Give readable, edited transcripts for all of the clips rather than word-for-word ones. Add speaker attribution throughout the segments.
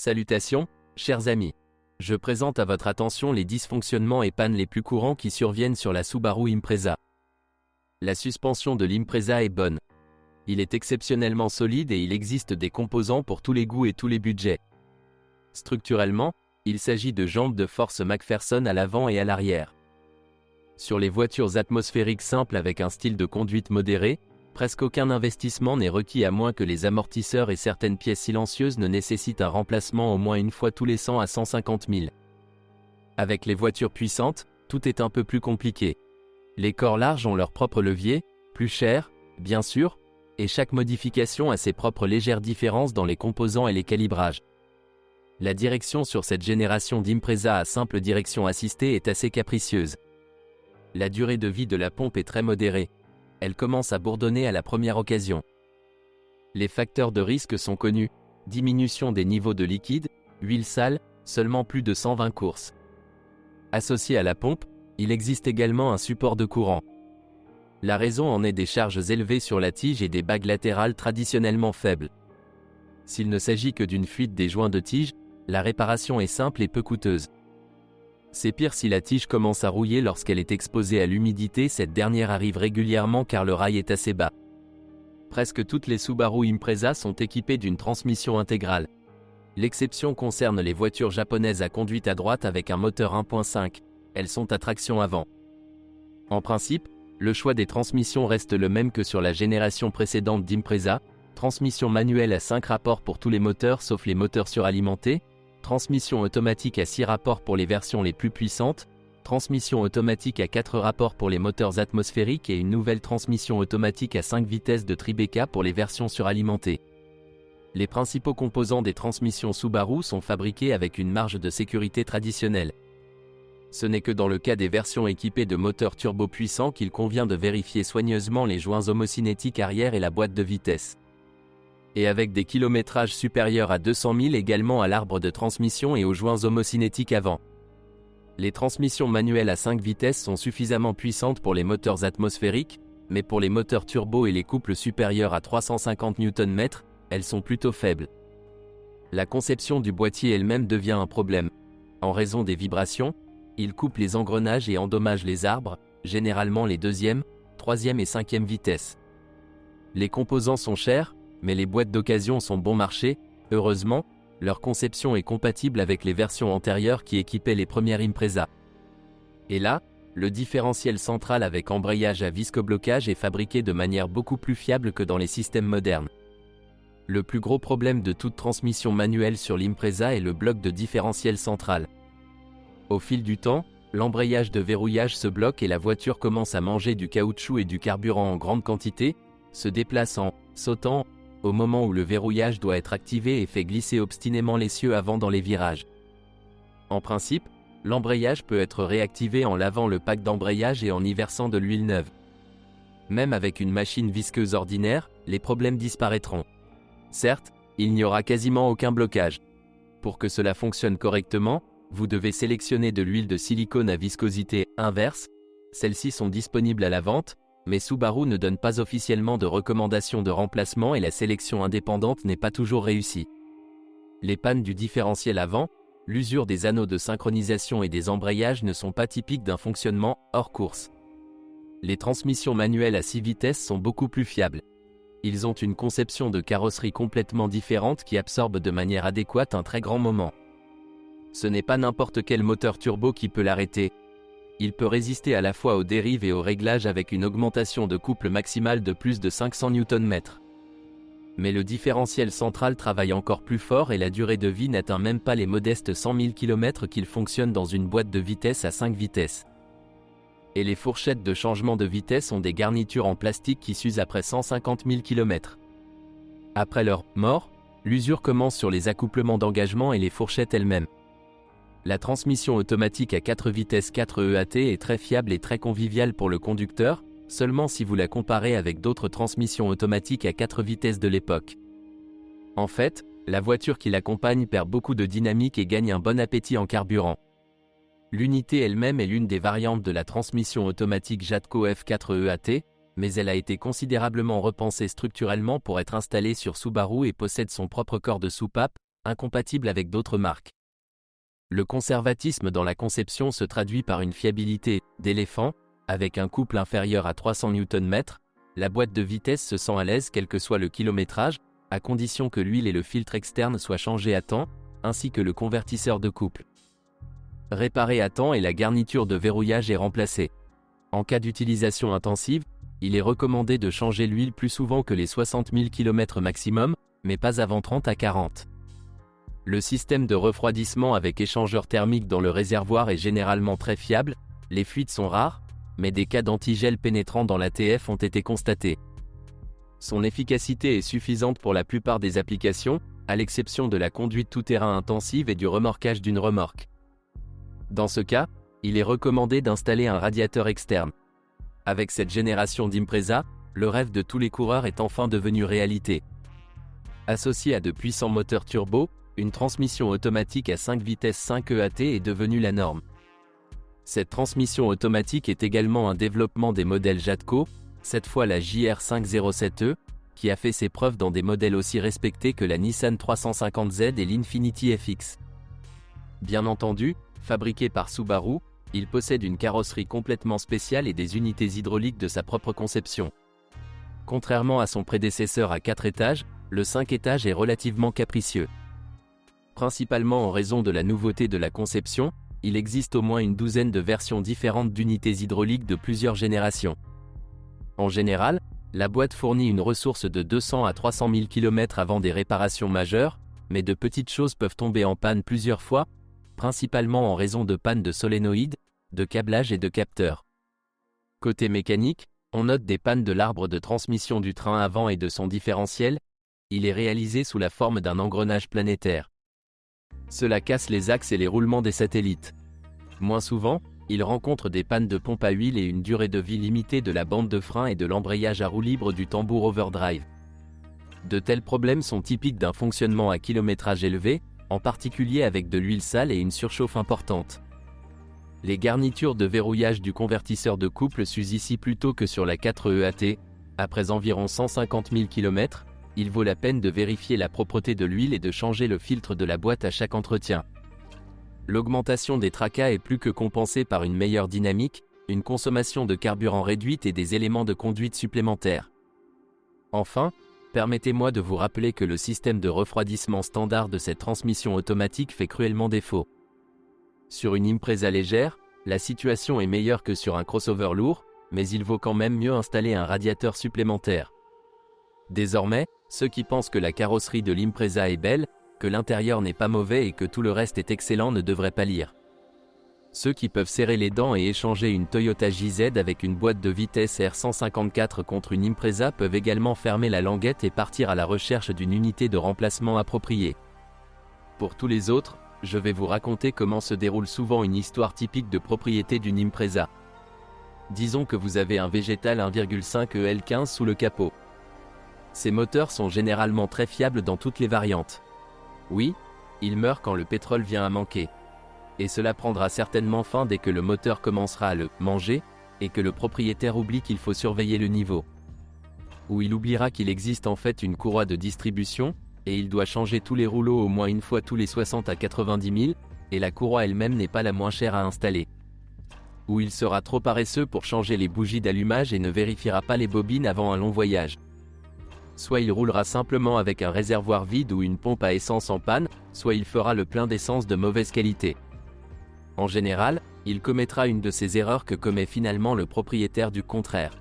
Speaker 1: Salutations, chers amis. Je présente à votre attention les dysfonctionnements et pannes les plus courants qui surviennent sur la Subaru Impreza. La suspension de l'Impreza est bonne. Il est exceptionnellement solide et il existe des composants pour tous les goûts et tous les budgets. Structurellement, il s'agit de jambes de force McPherson à l'avant et à l'arrière. Sur les voitures atmosphériques simples avec un style de conduite modéré, presque aucun investissement n'est requis à moins que les amortisseurs et certaines pièces silencieuses ne nécessitent un remplacement au moins une fois tous les 100 à 150 000. Avec les voitures puissantes, tout est un peu plus compliqué. Les corps larges ont leur propre levier, plus cher, bien sûr, et chaque modification a ses propres légères différences dans les composants et les calibrages. La direction sur cette génération d'Impreza à simple direction assistée est assez capricieuse. La durée de vie de la pompe est très modérée. Elle commence à bourdonner à la première occasion. Les facteurs de risque sont connus: diminution des niveaux de liquide, huile sale, seulement plus de 120 courses. Associé à la pompe, il existe également un support de courant. La raison en est des charges élevées sur la tige et des bagues latérales traditionnellement faibles. S'il ne s'agit que d'une fuite des joints de tige, la réparation est simple et peu coûteuse. C'est pire si la tige commence à rouiller lorsqu'elle est exposée à l'humidité. Cette dernière arrive régulièrement car le rail est assez bas. Presque toutes les Subaru Impreza sont équipées d'une transmission intégrale. L'exception concerne les voitures japonaises à conduite à droite avec un moteur 1.5. Elles sont à traction avant. En principe, le choix des transmissions reste le même que sur la génération précédente d'Impreza: transmission manuelle à 5 rapports pour tous les moteurs sauf les moteurs suralimentés, transmission automatique à 6 rapports pour les versions les plus puissantes, transmission automatique à 4 rapports pour les moteurs atmosphériques et une nouvelle transmission automatique à 5 vitesses de Tribeca pour les versions suralimentées. Les principaux composants des transmissions Subaru sont fabriqués avec une marge de sécurité traditionnelle. Ce n'est que dans le cas des versions équipées de moteurs turbo puissants qu'il convient de vérifier soigneusement les joints homocinétiques arrière et la boîte de vitesse. Et avec des kilométrages supérieurs à 200 000 également à l'arbre de transmission et aux joints homocinétiques avant. Les transmissions manuelles à 5 vitesses sont suffisamment puissantes pour les moteurs atmosphériques, mais pour les moteurs turbo et les couples supérieurs à 350 Nm, elles sont plutôt faibles. La conception du boîtier elle-même devient un problème. En raison des vibrations, il coupe les engrenages et endommage les arbres, généralement les 2e, 3e et 5e vitesses. Les composants sont chers, mais les boîtes d'occasion sont bon marché. Heureusement, leur conception est compatible avec les versions antérieures qui équipaient les premières Impreza. Et là, le différentiel central avec embrayage à viscoblocage est fabriqué de manière beaucoup plus fiable que dans les systèmes modernes. Le plus gros problème de toute transmission manuelle sur l'Impreza est le bloc de différentiel central. Au fil du temps, l'embrayage de verrouillage se bloque et la voiture commence à manger du caoutchouc et du carburant en grande quantité, se déplace en sautant au moment où le verrouillage doit être activé et fait glisser obstinément l'essieu avant dans les virages. En principe, l'embrayage peut être réactivé en lavant le pack d'embrayage et en y versant de l'huile neuve. Même avec une machine visqueuse ordinaire, les problèmes disparaîtront. Certes, il n'y aura quasiment aucun blocage. Pour que cela fonctionne correctement, vous devez sélectionner de l'huile de silicone à viscosité inverse. Celles-ci sont disponibles à la vente, mais Subaru ne donne pas officiellement de recommandation de remplacement et la sélection indépendante n'est pas toujours réussie. Les pannes du différentiel avant, l'usure des anneaux de synchronisation et des embrayages ne sont pas typiques d'un fonctionnement hors course. Les transmissions manuelles à 6 vitesses sont beaucoup plus fiables. Ils ont une conception de carrosserie complètement différente qui absorbe de manière adéquate un très grand moment. Ce n'est pas n'importe quel moteur turbo qui peut l'arrêter. Il peut résister à la fois aux dérives et aux réglages avec une augmentation de couple maximale de plus de 500 Nm. Mais le différentiel central travaille encore plus fort et la durée de vie n'atteint même pas les modestes 100 000 km qu'il fonctionne dans une boîte de vitesse à 5 vitesses. Et les fourchettes de changement de vitesse ont des garnitures en plastique qui s'usent après 150 000 km. Après leur mort, l'usure commence sur les accouplements d'engagement et les fourchettes elles-mêmes. La transmission automatique à 4 vitesses 4 EAT est très fiable et très conviviale pour le conducteur, seulement si vous la comparez avec d'autres transmissions automatiques à 4 vitesses de l'époque. En fait, la voiture qui l'accompagne perd beaucoup de dynamique et gagne un bon appétit en carburant. L'unité elle-même est l'une des variantes de la transmission automatique Jatco F4 EAT, mais elle a été considérablement repensée structurellement pour être installée sur Subaru et possède son propre corps de soupape, incompatible avec d'autres marques. Le conservatisme dans la conception se traduit par une fiabilité d'éléphant, avec un couple inférieur à 300 Nm. La boîte de vitesse se sent à l'aise quel que soit le kilométrage, à condition que l'huile et le filtre externe soient changés à temps, ainsi que le convertisseur de couple. Réparé à temps et la garniture de verrouillage est remplacée. En cas d'utilisation intensive, il est recommandé de changer l'huile plus souvent que les 60 000 km maximum, mais pas avant 30 à 40. Le système de refroidissement avec échangeur thermique dans le réservoir est généralement très fiable, les fuites sont rares, mais des cas d'antigel pénétrant dans l'ATF ont été constatés. Son efficacité est suffisante pour la plupart des applications, à l'exception de la conduite tout-terrain intensive et du remorquage d'une remorque. Dans ce cas, il est recommandé d'installer un radiateur externe. Avec cette génération d'Impreza, le rêve de tous les coureurs est enfin devenu réalité. Associé à de puissants moteurs turbo, une transmission automatique à 5 vitesses 5 EAT est devenue la norme. Cette transmission automatique est également un développement des modèles Jatco, cette fois la JR507E, qui a fait ses preuves dans des modèles aussi respectés que la Nissan 350Z et l'Infiniti FX. Bien entendu, fabriqué par Subaru, il possède une carrosserie complètement spéciale et des unités hydrauliques de sa propre conception. Contrairement à son prédécesseur à 4 étages, le 5 étages est relativement capricieux. Principalement en raison de la nouveauté de la conception, il existe au moins une douzaine de versions différentes d'unités hydrauliques de plusieurs générations. En général, la boîte fournit une ressource de 200 à 300 000 km avant des réparations majeures, mais de petites choses peuvent tomber en panne plusieurs fois, principalement en raison de pannes de solénoïdes, de câblage et de capteurs. Côté mécanique, on note des pannes de l'arbre de transmission du train avant et de son différentiel. Il est réalisé sous la forme d'un engrenage planétaire. Cela casse les axes et les roulements des satellites. Moins souvent, il rencontre des pannes de pompe à huile et une durée de vie limitée de la bande de frein et de l'embrayage à roue libre du tambour overdrive. De tels problèmes sont typiques d'un fonctionnement à kilométrage élevé, en particulier avec de l'huile sale et une surchauffe importante. Les garnitures de verrouillage du convertisseur de couple s'usent ici plutôt que sur la 4EAT. Après environ 150 000 km, il vaut la peine de vérifier la propreté de l'huile et de changer le filtre de la boîte à chaque entretien. L'augmentation des tracas est plus que compensée par une meilleure dynamique, une consommation de carburant réduite et des éléments de conduite supplémentaires. Enfin, permettez-moi de vous rappeler que le système de refroidissement standard de cette transmission automatique fait cruellement défaut. Sur une Impreza légère, la situation est meilleure que sur un crossover lourd, mais il vaut quand même mieux installer un radiateur supplémentaire. Désormais, ceux qui pensent que la carrosserie de l'Impreza est belle, que l'intérieur n'est pas mauvais et que tout le reste est excellent ne devraient pas lire. Ceux qui peuvent serrer les dents et échanger une Toyota JZ avec une boîte de vitesse R154 contre une Impreza peuvent également fermer la languette et partir à la recherche d'une unité de remplacement appropriée. Pour tous les autres, je vais vous raconter comment se déroule souvent une histoire typique de propriété d'une Impreza. Disons que vous avez un végétal 1,5 EL15 sous le capot. Ces moteurs sont généralement très fiables dans toutes les variantes. Oui, ils meurent quand le pétrole vient à manquer. Et cela prendra certainement fin dès que le moteur commencera à le manger, et que le propriétaire oublie qu'il faut surveiller le niveau. Ou il oubliera qu'il existe en fait une courroie de distribution, et il doit changer tous les rouleaux au moins une fois tous les 60 à 90 000, et la courroie elle-même n'est pas la moins chère à installer. Ou il sera trop paresseux pour changer les bougies d'allumage et ne vérifiera pas les bobines avant un long voyage. Soit il roulera simplement avec un réservoir vide ou une pompe à essence en panne, soit il fera le plein d'essence de mauvaise qualité. En général, il commettra une de ces erreurs que commet finalement le propriétaire du contraire.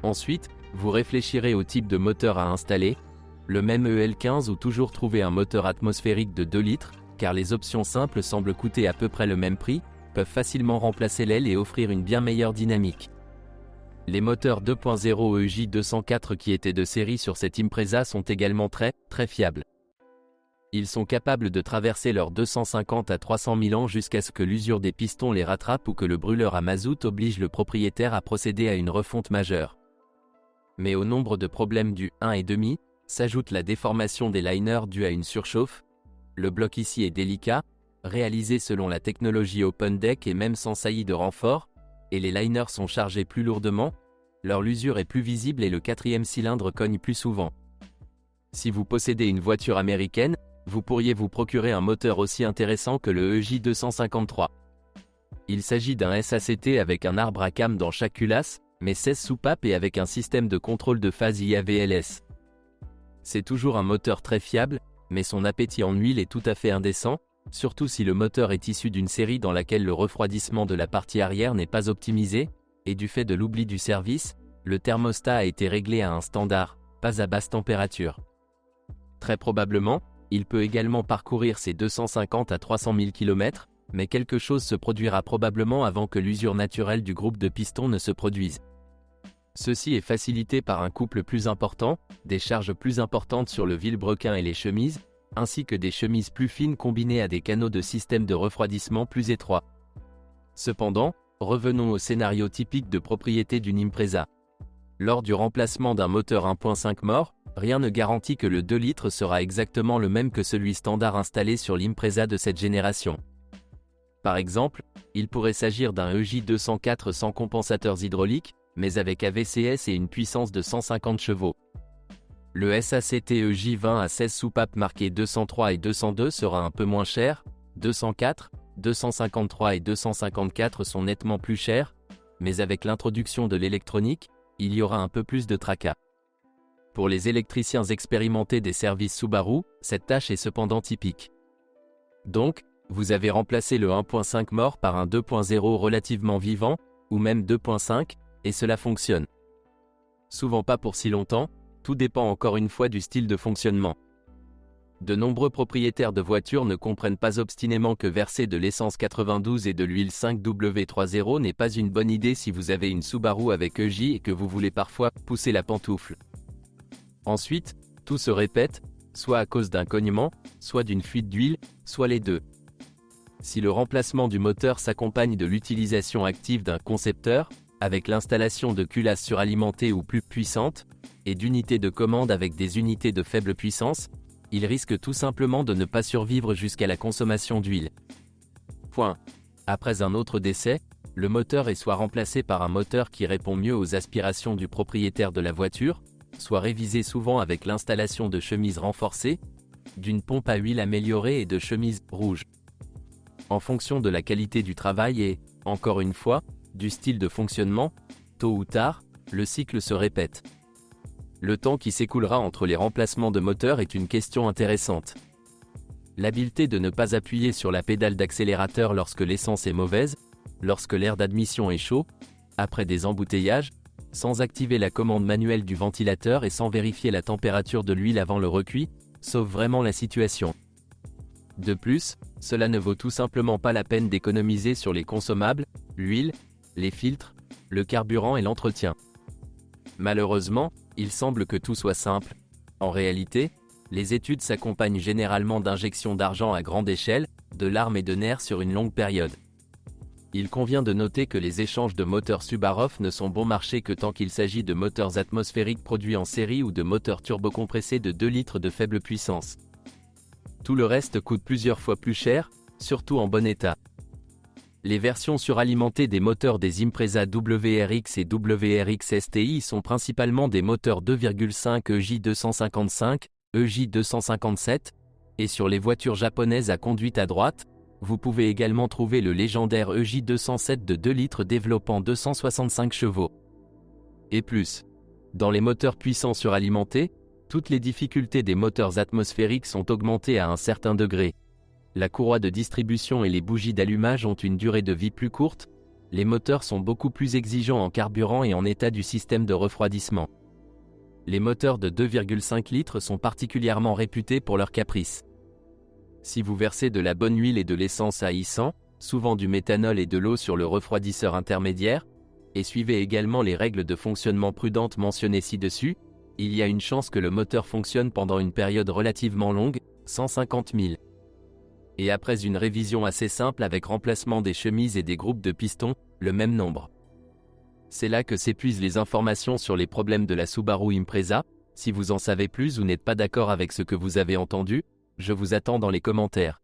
Speaker 1: Ensuite, vous réfléchirez au type de moteur à installer, le même EL15 ou toujours trouver un moteur atmosphérique de 2 litres, car les options simples semblent coûter à peu près le même prix, peuvent facilement remplacer l'aile et offrir une bien meilleure dynamique. Les moteurs 2.0 EJ204 qui étaient de série sur cette Impreza sont également très fiables. Ils sont capables de traverser leurs 250 à 300 000 ans jusqu'à ce que l'usure des pistons les rattrape ou que le brûleur à mazout oblige le propriétaire à procéder à une refonte majeure. Mais au nombre de problèmes du 1,5, s'ajoute la déformation des liners due à une surchauffe. Le bloc ici est délicat, réalisé selon la technologie Open Deck et même sans saillie de renfort, et les liners sont chargés plus lourdement, leur l'usure est plus visible et le 4e cylindre cogne plus souvent. Si vous possédez une voiture américaine, vous pourriez vous procurer un moteur aussi intéressant que le EJ253. Il s'agit d'un SACT avec un arbre à cam dans chaque culasse, mais 16 soupapes et avec un système de contrôle de phase IAVLS. C'est toujours un moteur très fiable, mais son appétit en huile est tout à fait indécent, surtout si le moteur est issu d'une série dans laquelle le refroidissement de la partie arrière n'est pas optimisé, et du fait de l'oubli du service, le thermostat a été réglé à un standard, pas à basse température. Très probablement, il peut également parcourir ses 250 à 300 000 km, mais quelque chose se produira probablement avant que l'usure naturelle du groupe de pistons ne se produise. Ceci est facilité par un couple plus important, des charges plus importantes sur le vilebrequin et les chemises, ainsi que des chemises plus fines combinées à des canaux de système de refroidissement plus étroits. Cependant, revenons au scénario typique de propriété d'une Impreza. Lors du remplacement d'un moteur 1.5 mort, rien ne garantit que le 2 litres sera exactement le même que celui standard installé sur l'Impreza de cette génération. Par exemple, il pourrait s'agir d'un EJ204 sans compensateurs hydrauliques, mais avec AVCS et une puissance de 150 chevaux. Le SACT EJ20 à 16 soupapes marquées 203 et 202 sera un peu moins cher, 204, 253 et 254 sont nettement plus chers, mais avec l'introduction de l'électronique, il y aura un peu plus de tracas. Pour les électriciens expérimentés des services Subaru, cette tâche est cependant typique. Donc, vous avez remplacé le 1.5 mort par un 2.0 relativement vivant, ou même 2.5, et cela fonctionne. Souvent pas pour si longtemps, tout dépend encore une fois du style de fonctionnement. De nombreux propriétaires de voitures ne comprennent pas obstinément que verser de l'essence 92 et de l'huile 5W30 n'est pas une bonne idée si vous avez une Subaru avec EJ et que vous voulez parfois pousser la pantoufle. Ensuite, tout se répète, soit à cause d'un cognement, soit d'une fuite d'huile, soit les deux. Si le remplacement du moteur s'accompagne de l'utilisation active d'un concepteur, avec l'installation de culasses suralimentées ou plus puissantes, et d'unités de commande avec des unités de faible puissance, il risque tout simplement de ne pas survivre jusqu'à la consommation d'huile. Point. Après un autre décès, le moteur est soit remplacé par un moteur qui répond mieux aux aspirations du propriétaire de la voiture, soit révisé souvent avec l'installation de chemises renforcées, d'une pompe à huile améliorée et de chemises rouges. En fonction de la qualité du travail et, encore une fois, du style de fonctionnement, tôt ou tard, le cycle se répète. Le temps qui s'écoulera entre les remplacements de moteurs est une question intéressante. L'habileté de ne pas appuyer sur la pédale d'accélérateur lorsque l'essence est mauvaise, lorsque l'air d'admission est chaud, après des embouteillages, sans activer la commande manuelle du ventilateur et sans vérifier la température de l'huile avant le recuit, sauve vraiment la situation. De plus, cela ne vaut tout simplement pas la peine d'économiser sur les consommables, l'huile, les filtres, le carburant et l'entretien. Malheureusement, il semble que tout soit simple. En réalité, les études s'accompagnent généralement d'injections d'argent à grande échelle, de larmes et de nerfs sur une longue période. Il convient de noter que les échanges de moteurs Subaru ne sont bon marché que tant qu'il s'agit de moteurs atmosphériques produits en série ou de moteurs turbocompressés de 2 litres de faible puissance. Tout le reste coûte plusieurs fois plus cher, surtout en bon état. Les versions suralimentées des moteurs des Impreza WRX et WRX STI sont principalement des moteurs 2.5 EJ255, EJ257, et sur les voitures japonaises à conduite à droite, vous pouvez également trouver le légendaire EJ207 de 2 litres développant 265 chevaux. Et plus. Dans les moteurs puissants suralimentés, toutes les difficultés des moteurs atmosphériques sont augmentées à un certain degré. La courroie de distribution et les bougies d'allumage ont une durée de vie plus courte, les moteurs sont beaucoup plus exigeants en carburant et en état du système de refroidissement. Les moteurs de 2,5 litres sont particulièrement réputés pour leurs caprices. Si vous versez de la bonne huile et de l'essence haïssant, souvent du méthanol et de l'eau sur le refroidisseur intermédiaire, et suivez également les règles de fonctionnement prudentes mentionnées ci-dessus, il y a une chance que le moteur fonctionne pendant une période relativement longue, 150 000. Et après une révision assez simple avec remplacement des chemises et des groupes de pistons, le même nombre. C'est là que s'épuisent les informations sur les problèmes de la Subaru Impreza. Si vous en savez plus ou n'êtes pas d'accord avec ce que vous avez entendu, je vous attends dans les commentaires.